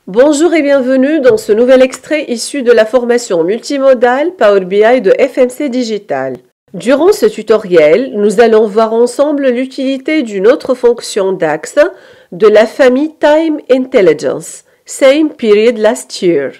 Bonjour et bienvenue dans ce nouvel extrait issu de la formation multimodale Power BI de FMC Digital. Durant ce tutoriel, nous allons voir ensemble l'utilité d'une autre fonction DAX de la famille Time Intelligence, Same Period Last Year.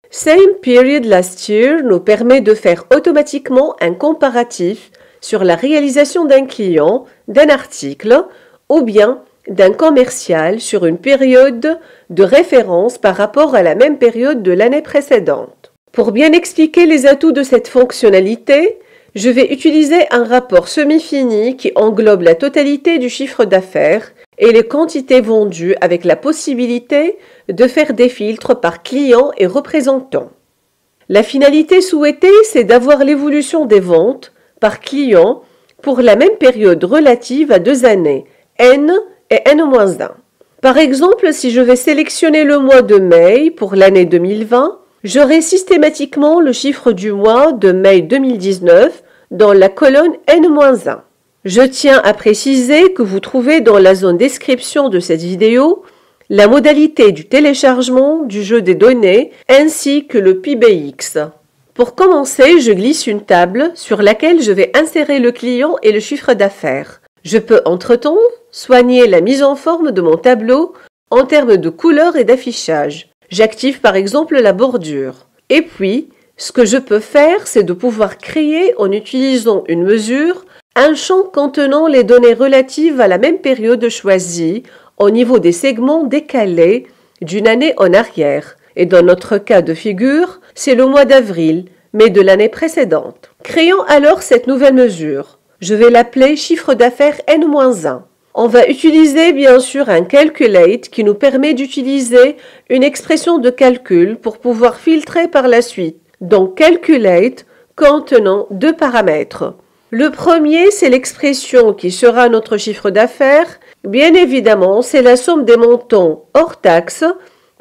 Same Period Last Year nous permet de faire automatiquement un comparatif sur la réalisation d'un client, d'un article ou bien d'un commercial sur une période de référence par rapport à la même période de l'année précédente. Pour bien expliquer les atouts de cette fonctionnalité, je vais utiliser un rapport semi-fini qui englobe la totalité du chiffre d'affaires et les quantités vendues avec la possibilité de faire des filtres par client et représentant. La finalité souhaitée, c'est d'avoir l'évolution des ventes par client pour la même période relative à 2 années, N et N-1. Par exemple, si je vais sélectionner le mois de mai pour l'année 2020, j'aurai systématiquement le chiffre du mois de mai 2019 dans la colonne N-1. Je tiens à préciser que vous trouvez dans la zone description de cette vidéo la modalité du téléchargement du jeu des données ainsi que le PBX. Pour commencer, je glisse une table sur laquelle je vais insérer le client et le chiffre d'affaires. Je peux entre-temps soigner la mise en forme de mon tableau en termes de couleur et d'affichage. J'active par exemple la bordure. Et puis, ce que je peux faire, c'est de pouvoir créer en utilisant une mesure un champ contenant les données relatives à la même période choisie au niveau des segments décalés d'une année en arrière. Et dans notre cas de figure, c'est le mois d'avril, mais de l'année précédente. Créons alors cette nouvelle mesure. Je vais l'appeler chiffre d'affaires N-1. On va utiliser bien sûr un calculate qui nous permet d'utiliser une expression de calcul pour pouvoir filtrer par la suite. Donc calculate contenant 2 paramètres. Le premier, c'est l'expression qui sera notre chiffre d'affaires. Bien évidemment, c'est la somme des montants hors taxe,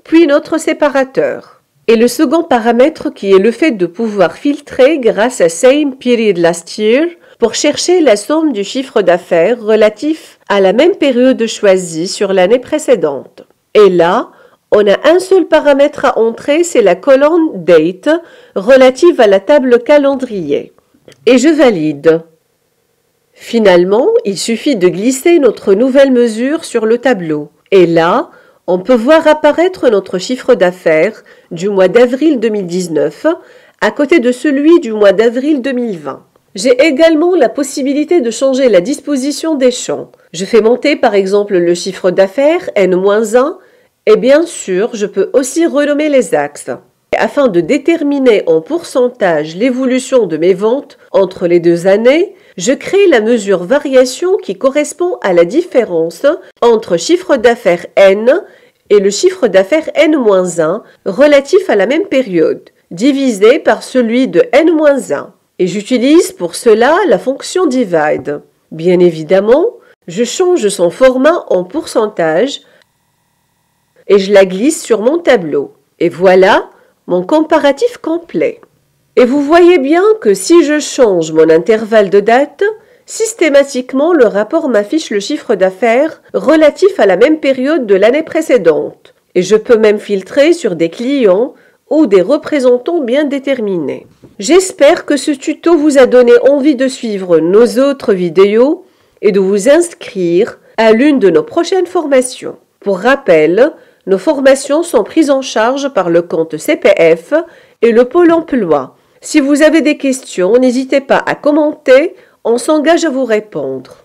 puis notre séparateur. Et le second paramètre qui est le fait de pouvoir filtrer grâce à Same Period Last Year pour chercher la somme du chiffre d'affaires relatif à la même période choisie sur l'année précédente. Et là, on a un seul paramètre à entrer, c'est la colonne Date relative à la table calendrier. Et je valide. Finalement, il suffit de glisser notre nouvelle mesure sur le tableau. Et là, on peut voir apparaître notre chiffre d'affaires du mois d'avril 2019 à côté de celui du mois d'avril 2020. J'ai également la possibilité de changer la disposition des champs. Je fais monter par exemple le chiffre d'affaires N-1 et bien sûr, je peux aussi renommer les axes. Afin de déterminer en pourcentage l'évolution de mes ventes entre les 2 années, je crée la mesure variation qui correspond à la différence entre chiffre d'affaires N et le chiffre d'affaires N-1 relatif à la même période, divisé par celui de N-1. Et j'utilise pour cela la fonction divide. Bien évidemment, je change son format en pourcentage et je la glisse sur mon tableau. Et voilà mon comparatif complet. Et vous voyez bien que si je change mon intervalle de date, systématiquement le rapport m'affiche le chiffre d'affaires relatif à la même période de l'année précédente. Et je peux même filtrer sur des clients ou des représentants bien déterminés. J'espère que ce tuto vous a donné envie de suivre nos autres vidéos et de vous inscrire à l'une de nos prochaines formations. Pour rappel, nos formations sont prises en charge par le compte CPF et le Pôle emploi. Si vous avez des questions, n'hésitez pas à commenter, on s'engage à vous répondre.